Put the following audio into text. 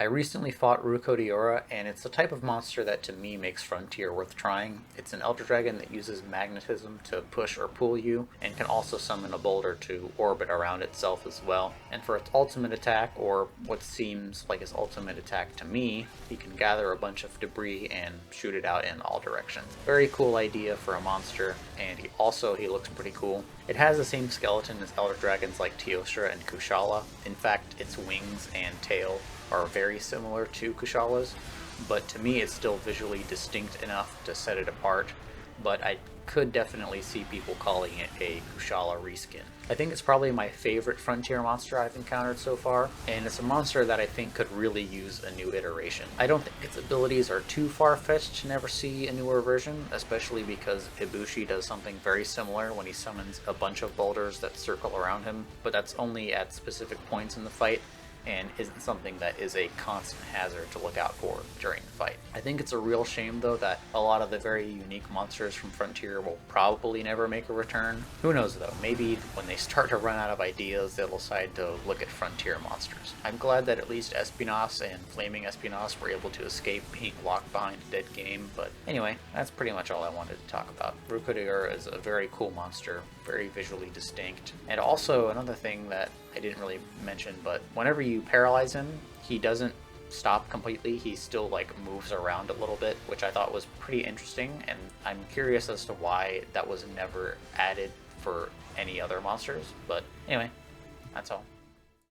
I recently fought Rukodiora, and it's the type of monster that to me makes Frontier worth trying. It's an Elder Dragon that uses magnetism to push or pull you, and can also summon a boulder to orbit around itself as well. And for its ultimate attack, or what seems like its ultimate attack to me, he can gather a bunch of debris and shoot it out in all directions. Very cool idea for a monster, and he looks pretty cool. It has the same skeleton as Elder Dragons like Teostra and Kushala. In fact, its wings and tail are very similar to Kushala's, but to me it's still visually distinct enough to set it apart, but I could definitely see people calling it a Kushala reskin. I think it's probably my favorite Frontier monster I've encountered so far, and it's a monster that I think could really use a new iteration. I don't think its abilities are too far-fetched to never see a newer version, especially because Ibushi does something very similar when he summons a bunch of boulders that circle around him, but that's only at specific points in the fight, and isn't something that is a constant hazard to look out for during the fight. I think it's a real shame though that a lot of the very unique monsters from Frontier will probably never make a return. Who knows though, maybe when they start to run out of ideas they'll decide to look at Frontier monsters. I'm glad that at least Espinas and Flaming Espinas were able to escape being locked behind a dead game, but anyway, that's pretty much all I wanted to talk about. Rukodiora is a very cool monster, very visually distinct, and also another thing that I didn't really mention, but whenever you paralyze him, he doesn't stop completely. He still like moves around a little bit, which I thought was pretty interesting, and I'm curious as to why that was never added for any other monsters. But anyway, that's all.